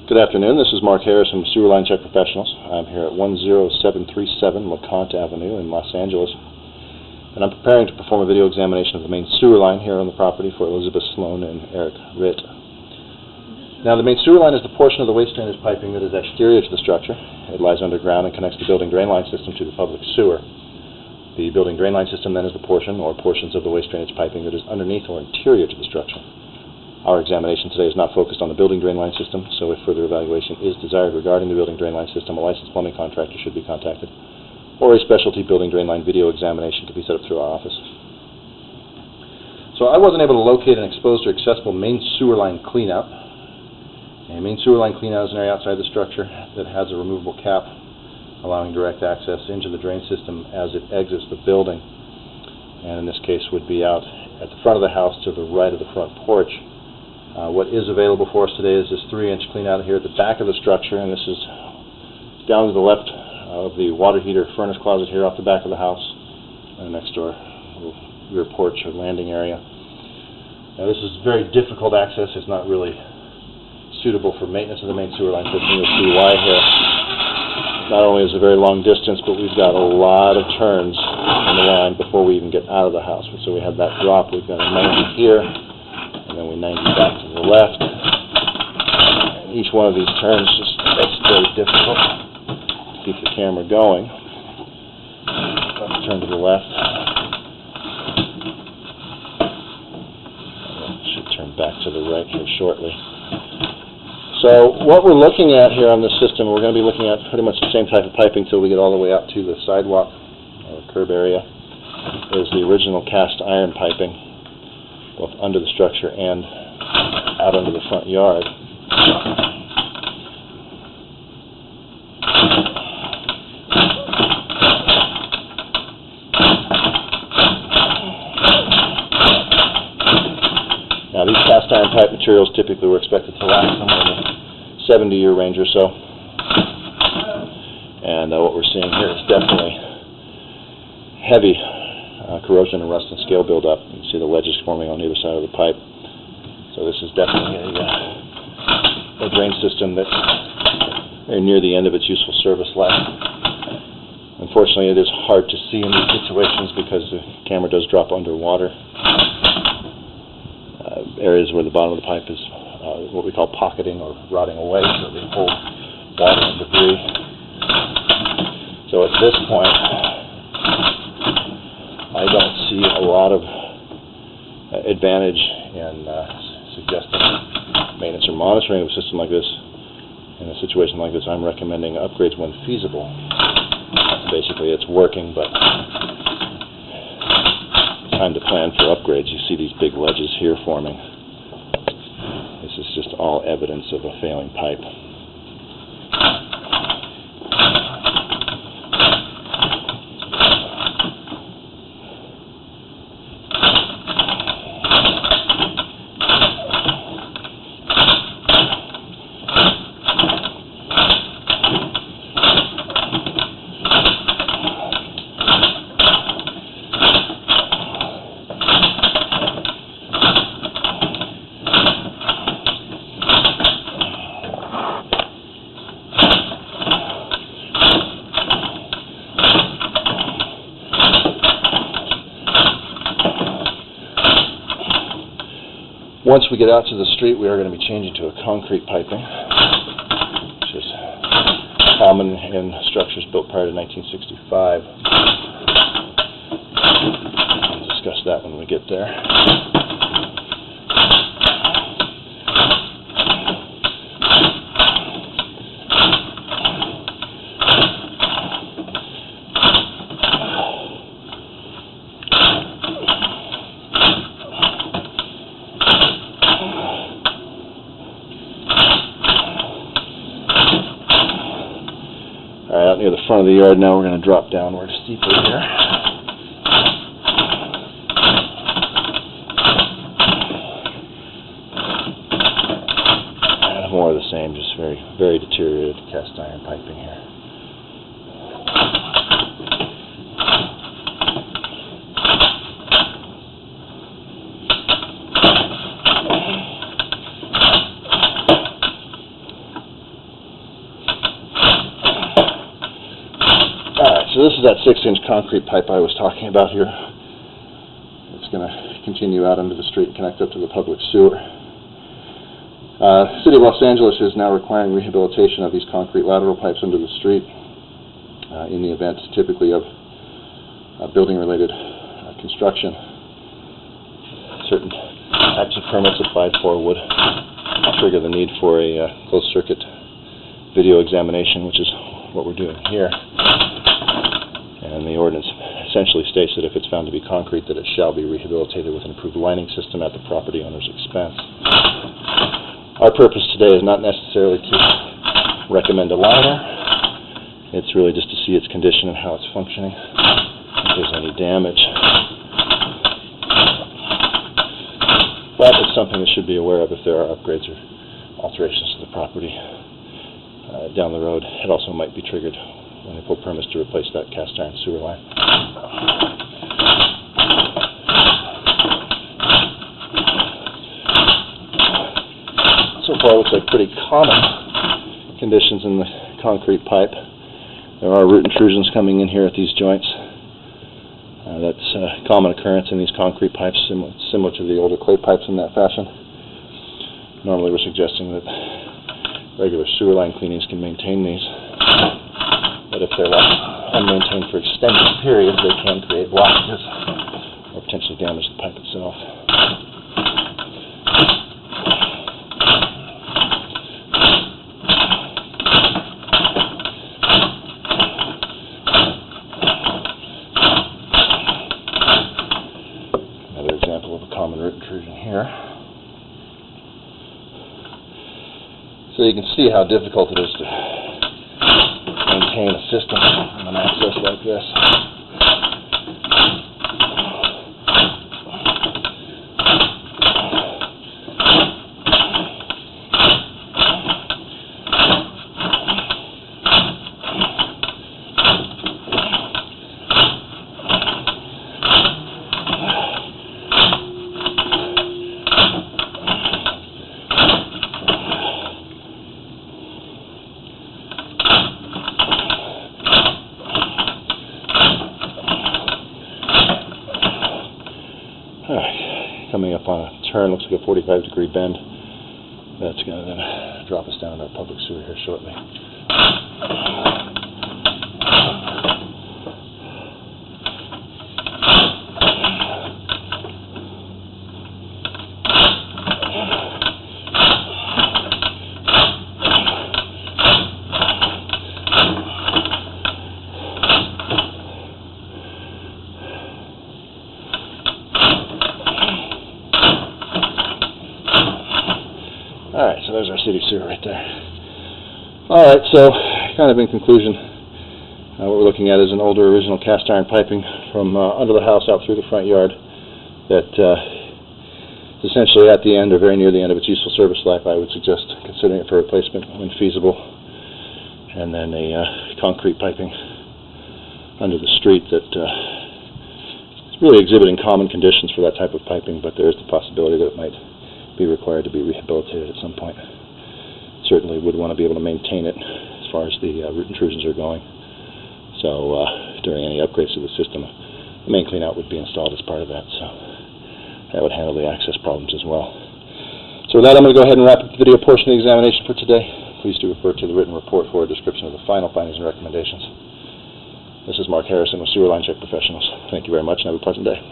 Good afternoon. This is Mark Harris from Sewer Line Check Professionals. I'm here at 10737 Conte Avenue in Los Angeles, and I'm preparing to perform a video examination of the main sewer line here on the property for Elizabeth Sloan and Eric Ritt. Now, the main sewer line is the portion of the waste drainage piping that is exterior to the structure. It lies underground and connects the building drain line system to the public sewer. The building drain line system then is the portion or portions of the waste drainage piping that is underneath or interior to the structure. Our examination today is not focused on the building drain line system, so if further evaluation is desired regarding the building drain line system, a licensed plumbing contractor should be contacted, or a specialty building drain line video examination can be set up through our office. So I wasn't able to locate an exposed or accessible main sewer line cleanout. A main sewer line cleanout is an area outside the structure that has a removable cap allowing direct access into the drain system as it exits the building, and in this case would be out at the front of the house to the right of the front porch. What is available for us today is this 3-inch cleanout here at the back of the structure, and this is down to the left of the water heater furnace closet here off the back of the house, and next door little rear porch or landing area. Now, this is very difficult access. It's not really suitable for maintenance of the main sewer line system. You'll see why here. Not only is it a very long distance, but we've got a lot of turns in the line before we even get out of the house. So we have that drop. We've got a 90 here, and then we 90 back to the left. And each one of these turns just makes it very difficult to keep the camera going. Let's turn to the left. Should turn back to the right here shortly. So what we're looking at here on this system, we're going to be looking at pretty much the same type of piping until we get all the way out to the sidewalk or curb area, is the original cast iron piping, both under the structure and out under the front yard. Now, these cast iron pipe materials typically were expected to last somewhere in the 70-year range or so. And what we're seeing here is definitely heavy corrosion and rust and scale buildup. You can see the ledges forming on either side of the pipe. So this is definitely a drain system that's very near the end of its useful service life. Unfortunately, it is hard to see in these situations because the camera does drop underwater. Areas where the bottom of the pipe is what we call pocketing or rotting away, so they hold water and debris. So at this point, I don't see a lot of advantage in suggesting maintenance or monitoring of a system like this. In a situation like this, I'm recommending upgrades when feasible. Basically, it's working, but time to plan for upgrades. You see these big ledges here forming. This is just all evidence of a failing pipe. Once we get out to the street, we are going to be changing to a concrete piping, which is common in structures built prior to 1965. We'll discuss that when we get there. Alright, out near the front of the yard now, we're going to drop downward steeply here. And more of the same, just very, very deteriorated cast iron piping here. So this is that 6-inch concrete pipe I was talking about here. It's going to continue out under the street and connect up to the public sewer. The City of Los Angeles is now requiring rehabilitation of these concrete lateral pipes under the street in the event typically of building-related construction. Certain types of permits applied for would trigger the need for a closed-circuit video examination, which is what we're doing here. And the ordinance essentially states that if it's found to be concrete, that it shall be rehabilitated with an improved lining system at the property owner's expense. Our purpose today is not necessarily to recommend a liner. It's really just to see its condition and how it's functioning, if there's any damage. But it's something that should be aware of if there are upgrades or alterations to the property down the road. It also might be triggered when they pull permits to replace that cast iron sewer line. So far, it looks like pretty common conditions in the concrete pipe. There are root intrusions coming in here at these joints. That's a common occurrence in these concrete pipes, similar to the older clay pipes in that fashion. Normally, we're suggesting that regular sewer line cleanings can maintain these, but if they're left unmaintained for extended periods, they can create blockages or potentially damage the pipe itself. Another example of a common root intrusion here. So you can see how difficult it is to maintain a system on an access like this. Coming up on a turn, looks like a 45-degree bend. That's going to then drop us down to our public sewer here shortly. Alright, so there's our city sewer right there. Alright, so kind of in conclusion, what we're looking at is an older original cast iron piping from under the house out through the front yard that is essentially at the end or very near the end of its useful service life. I would suggest considering it for replacement when feasible. And then a concrete piping under the street that is really exhibiting common conditions for that type of piping, but there is the possibility that it might be required to be rehabilitated at some point. Certainly would want to be able to maintain it as far as the root intrusions are going. So during any upgrades to the system, the main cleanout would be installed as part of that. So that would handle the access problems as well. So with that, I'm going to go ahead and wrap up the video portion of the examination for today. Please do refer to the written report for a description of the final findings and recommendations. This is Mark Harrison with Sewer Line Check Professionals. Thank you very much and have a pleasant day.